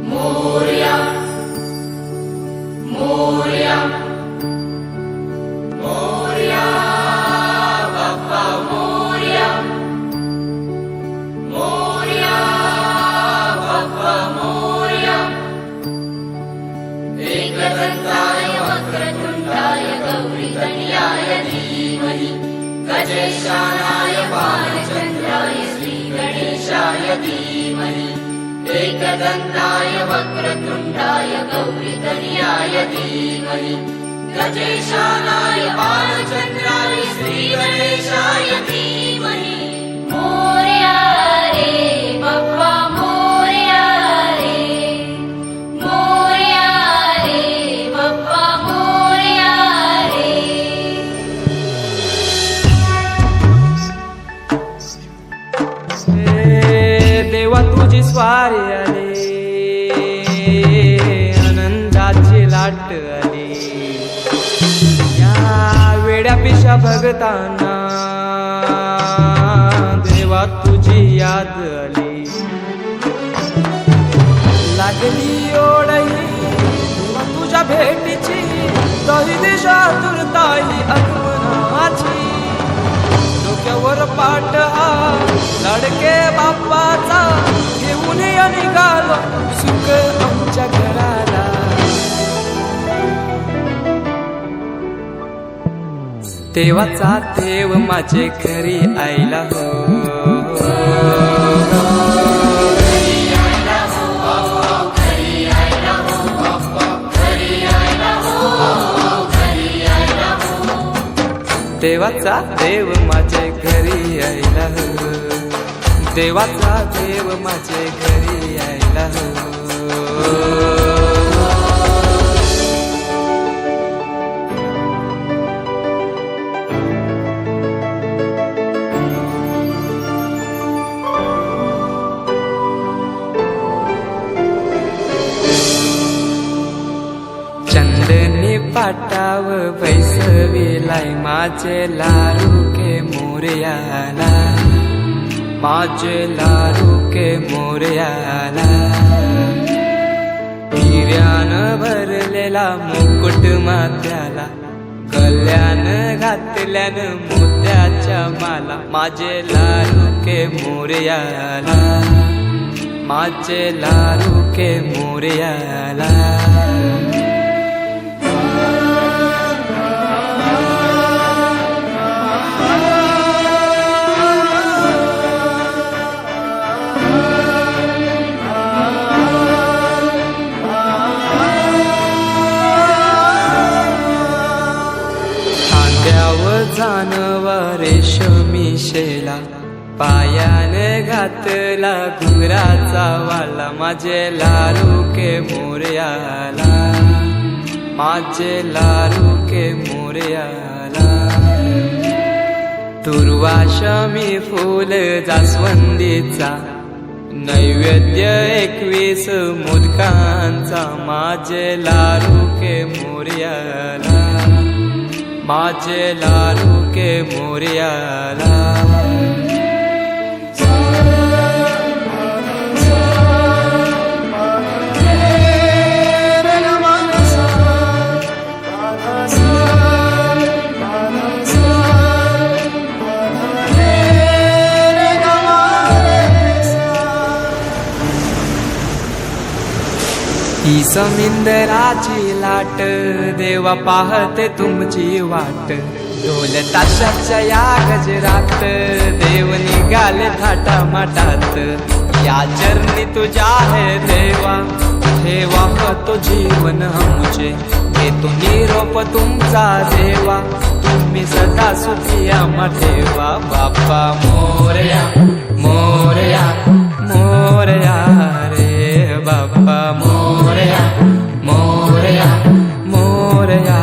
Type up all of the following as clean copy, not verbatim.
मोरया मोरया मोरया बाप्पा मोरया मोरया बाप्पा मोरया एकदंताय वक्रतुंडाय गौरीतनयाय धीमहि गजेशानाय बालचंद्राय श्रीगणेशाय धीमहि एकदंताय वक्रतुंडाय गौरीतनयाय धीमहि गजेशानाय बालचंद्राय श्रीगणेशाय धीमहि मोरया रे बाप्पा मोरया रे बाप्पा मोरया रे। देवा तुझी स्वारी आली, आनंदाची लाट आली, या वेड्या पिशा भगतांना देवा तुझी याद आली, लागली ओढही तुझ्या भेटीची, दही दिशा तुरताई आगमनाची, डोक्यावर पाट हा लाडके बाप्पाचा, घेऊन निघालो सुख आमच्या घराला। देवाचा देव माझे घरी आयला हो, देवाचा देव माझे घरी आयला हो, देवाचा देव माझे घरी आयला हो। चंदनी पाटाव बैसविलाय माझे लाडूके मोरयाला, माझे लाडूके मोरयाला, हिऱ्यानं भरलेला मुकुट माथ्याला, गल्यान घातल्यानं मोत्याच्या माला, माझे लाडूके मोरयाला, माझे लाडूके मोरयाला। जानवा रेशमी शेला, पायाने घातला गुराचा वाला, माझे लाडूके मोरयाला, माझे लाडूके मोरयाला। दुर्वाशमी फूल जास्वंदीचा, नैवेद्य 21 मोदकांचा, माझे लाडूके मोरयाला, माझे लाडूके मोरयाला। ही समिंदराची लाट, देवा पाहते तुमची वाट, ढोल ताशाच्या या गजरात, देव निघाले थाटा माटात, या चरणी तुझ्या है देवा, ठेवा तो जीवन आमचे, घेतो निरोप तुमचा देवा, तुम्ही सदा सुखी आम्हा ठेवा। बाप्पा मोरया मोरया मोरया रे बाप्पा मोरया मोरया मोरया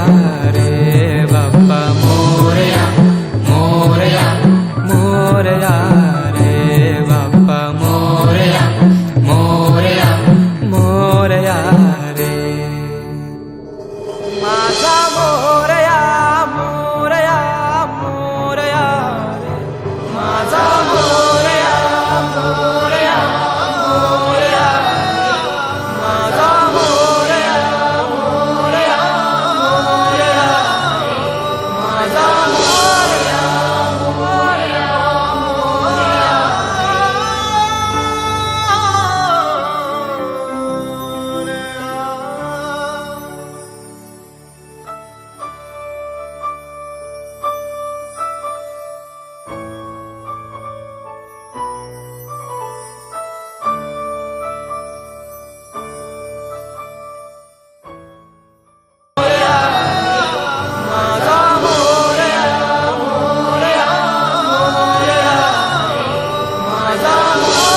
रे बाप्पा मोरया मोरया मोरया रे बाप्पा मोरया मोरया मोरया रे। माझा मोरया मोरया मोरया रे, माझा मोरया